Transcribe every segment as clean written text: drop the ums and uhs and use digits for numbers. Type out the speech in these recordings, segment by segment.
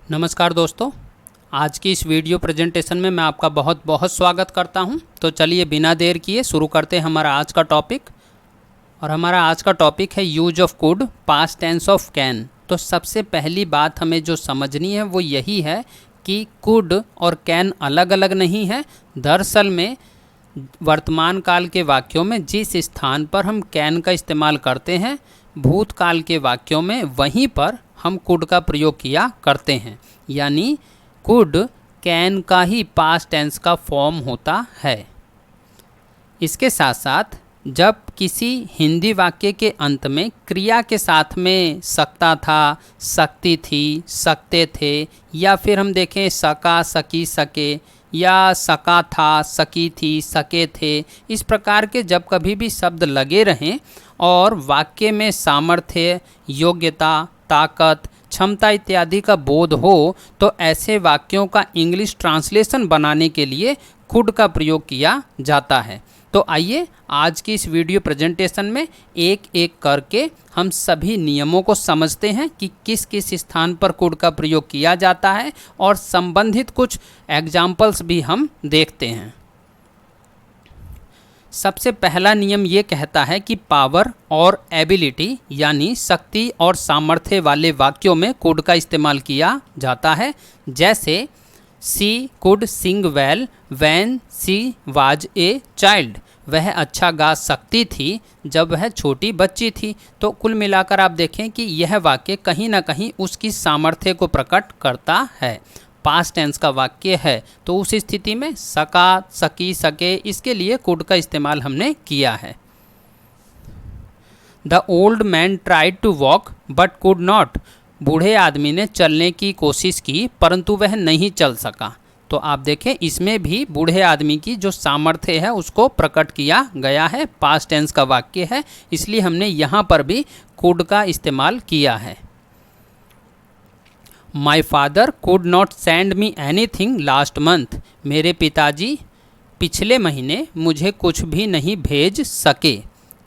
नमस्कार दोस्तों, आज की इस वीडियो प्रेजेंटेशन में मैं आपका बहुत बहुत स्वागत करता हूं। तो चलिए बिना देर किए शुरू करते हैं हमारा आज का टॉपिक। और हमारा आज का टॉपिक है use of could, past tense of can. तो सबसे पहली बात हमें जो समझनी है वो यही है कि कुड और कैन अलग अलग नहीं है। दरअसल में वर्तमान काल के वाक्यों में जिस स्थान पर हम कैन का इस्तेमाल करते हैं, भूतकाल के वाक्यों में वहीं पर हम कुड का प्रयोग किया करते हैं। यानी कुड कैन का ही पास्ट टेंस का फॉर्म होता है। इसके साथ साथ जब किसी हिंदी वाक्य के अंत में क्रिया के साथ में सकता था, सकती थी, सकते थे, या फिर हम देखें सका, सकी, सके, या सका था, सकी थी, सके थे, इस प्रकार के जब कभी भी शब्द लगे रहें और वाक्य में सामर्थ्य, योग्यता, ताकत, क्षमता इत्यादि का बोध हो, तो ऐसे वाक्यों का इंग्लिश ट्रांसलेशन बनाने के लिए कुड का प्रयोग किया जाता है। तो आइए आज की इस वीडियो प्रेजेंटेशन में एक एक करके हम सभी नियमों को समझते हैं कि किस किस स्थान पर कुड का प्रयोग किया जाता है, और संबंधित कुछ एग्जाम्पल्स भी हम देखते हैं। सबसे पहला नियम ये कहता है कि पावर और एबिलिटी यानी शक्ति और सामर्थ्य वाले वाक्यों में कुड का इस्तेमाल किया जाता है। जैसे she could sing well when she was a child, वह अच्छा गा सकती थी जब वह छोटी बच्ची थी। तो कुल मिलाकर आप देखें कि यह वाक्य कहीं ना कहीं उसकी सामर्थ्य को प्रकट करता है। पास्ट टेंस का वाक्य है, तो उस स्थिति में सका, सकी, सके, इसके लिए कुड का इस्तेमाल हमने किया है। The old man tried to walk but could not, बूढ़े आदमी ने चलने की कोशिश की परंतु वह नहीं चल सका। तो आप देखें इसमें भी बूढ़े आदमी की जो सामर्थ्य है उसको प्रकट किया गया है। पास्ट टेंस का वाक्य है, इसलिए हमने यहाँ पर भी कुड का इस्तेमाल किया है। My father could not send me anything last month, मेरे पिताजी पिछले महीने मुझे कुछ भी नहीं भेज सके।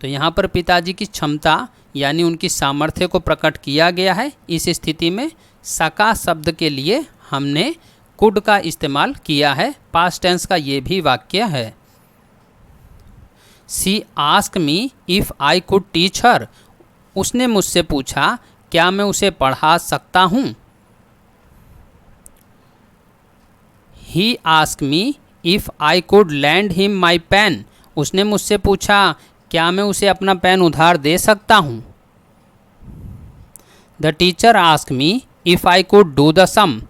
तो यहाँ पर पिताजी की क्षमता यानी उनकी सामर्थ्य को प्रकट किया गया है। इस स्थिति में सका शब्द के लिए हमने कुड का इस्तेमाल किया है। पास्ट टेंस का ये भी वाक्य है। She ask me if I could teach her, उसने मुझसे पूछा क्या मैं उसे पढ़ा सकता हूँ। He ask me if I could lend him my pen, उसने मुझसे पूछा क्या मैं उसे अपना पेन उधार दे सकता हूँ। The teacher ask me if I could do the sum,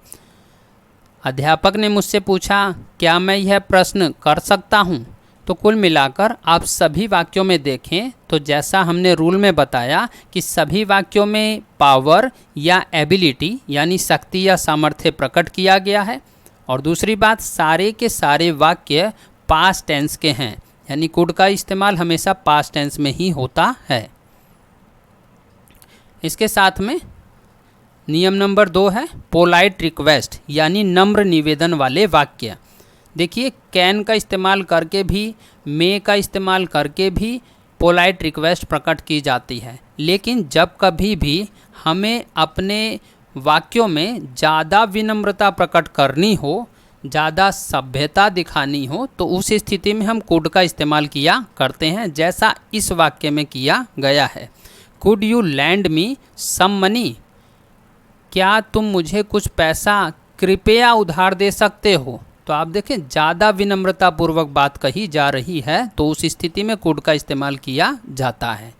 अध्यापक ने मुझसे पूछा क्या मैं यह प्रश्न कर सकता हूँ। तो कुल मिलाकर आप सभी वाक्यों में देखें तो जैसा हमने रूल में बताया कि सभी वाक्यों में पावर या एबिलिटी यानी शक्ति या सामर्थ्य प्रकट किया गया है। और दूसरी बात, सारे के सारे वाक्य पास्ट टेंस के हैं, यानी कुड का इस्तेमाल हमेशा पास्ट टेंस में ही होता है। इसके साथ में नियम नंबर 2 है पोलाइट रिक्वेस्ट यानी नम्र निवेदन वाले वाक्य। देखिए कैन का इस्तेमाल करके भी, मे का इस्तेमाल करके भी पोलाइट रिक्वेस्ट प्रकट की जाती है। लेकिन जब कभी भी हमें अपने वाक्यों में ज़्यादा विनम्रता प्रकट करनी हो, ज़्यादा सभ्यता दिखानी हो, तो उस स्थिति में हम कुड का इस्तेमाल किया करते हैं, जैसा इस वाक्य में किया गया है। Could you lend me some money, क्या तुम मुझे कुछ पैसा कृपया उधार दे सकते हो। तो आप देखें ज़्यादा विनम्रता पूर्वक बात कही जा रही है, तो उस स्थिति में कुड का इस्तेमाल किया जाता है।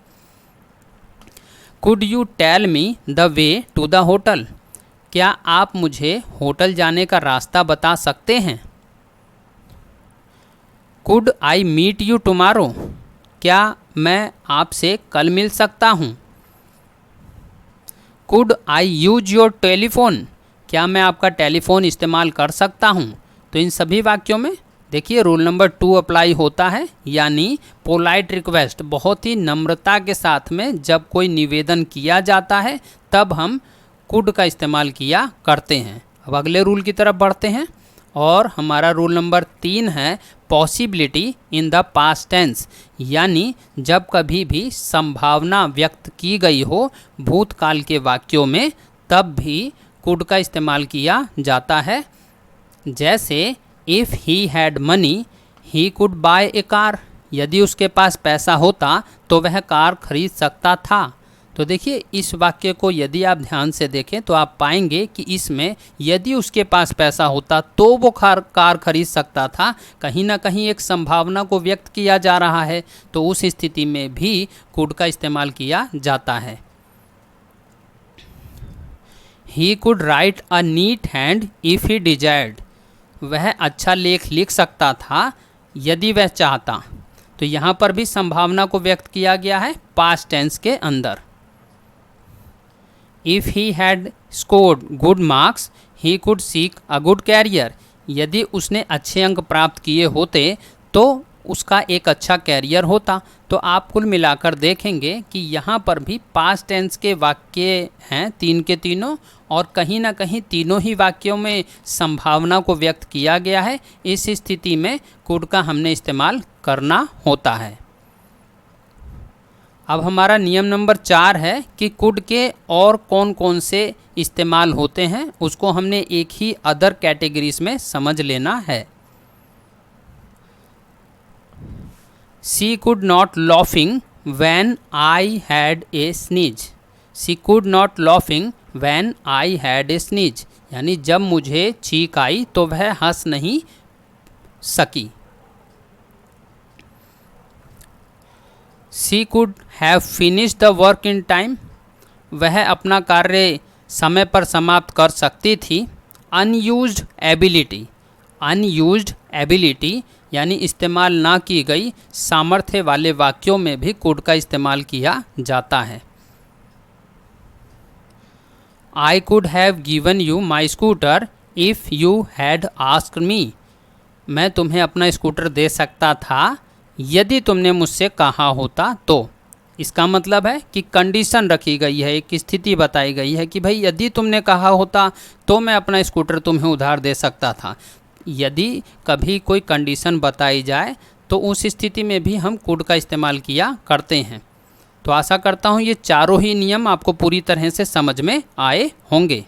Could you tell me the way to the hotel, क्या आप मुझे होटल जाने का रास्ता बता सकते हैं। Could I meet you tomorrow, क्या मैं आपसे कल मिल सकता हूँ। Could I use your telephone, क्या मैं आपका टेलीफोन इस्तेमाल कर सकता हूँ। तो इन सभी वाक्यों में देखिए रूल नंबर 2 अप्लाई होता है, यानी पोलाइट रिक्वेस्ट, बहुत ही नम्रता के साथ में जब कोई निवेदन किया जाता है तब हम कुड का इस्तेमाल किया करते हैं। अब अगले रूल की तरफ बढ़ते हैं और हमारा रूल नंबर 3 है possibility in the past tense, यानी जब कभी भी संभावना व्यक्त की गई हो भूतकाल के वाक्यों में, तब भी कुड का इस्तेमाल किया जाता है। जैसे if he had money he could bye A car, यदि उसके पास पैसा होता तो वह कार खरीद सकता था। तो देखिए इस वाक्य को यदि आप ध्यान से देखें तो आप पाएंगे कि इसमें यदि उसके पास पैसा होता तो वो कार खरीद सकता था, कहीं ना कहीं एक संभावना को व्यक्त किया जा रहा है। तो उस स्थिति में भी कुड का इस्तेमाल किया जाता है। He could write a neat hand if he desired, वह अच्छा लेख लिख सकता था यदि वह चाहता। तो यहाँ पर भी संभावना को व्यक्त किया गया है पास्ट टेंस के अंदर। If he had scored good marks he could seek a good career, यदि उसने अच्छे अंक प्राप्त किए होते तो उसका एक अच्छा कैरियर होता। तो आप कुल मिलाकर देखेंगे कि यहाँ पर भी पास्ट टेंस के वाक्य हैं तीन के तीनों, और कहीं ना कहीं तीनों ही वाक्यों में संभावना को व्यक्त किया गया है। इस स्थिति में कुड का हमने इस्तेमाल करना होता है। अब हमारा नियम नंबर 4 है कि कुड के और कौन कौन से इस्तेमाल होते हैं, उसको हमने एक ही अदर कैटेगरीज में समझ लेना है। She could not laughing when I had a sneeze. She could not laughing when I had a sneeze. यानी जब मुझे छींक आई तो वह हंस नहीं सकी। She could have finished the work in time. वह अपना कार्य समय पर समाप्त कर सकती थी। Unused ability. Unused ability यानी इस्तेमाल ना की गई सामर्थ्य वाले वाक्यों में भी कुड का इस्तेमाल किया जाता है। I could have given you my scooter if you had asked me. मैं तुम्हें अपना स्कूटर दे सकता था यदि तुमने मुझसे कहा होता तो। इसका मतलब है कि कंडीशन रखी गई है, एक स्थिति बताई गई है कि भाई यदि तुमने कहा होता तो मैं अपना स्कूटर तुम्हें उधार दे सकता था। यदि कभी कोई कंडीशन बताई जाए तो उस स्थिति में भी हम कुड का इस्तेमाल किया करते हैं। तो आशा करता हूँ ये चारों ही नियम आपको पूरी तरह से समझ में आए होंगे।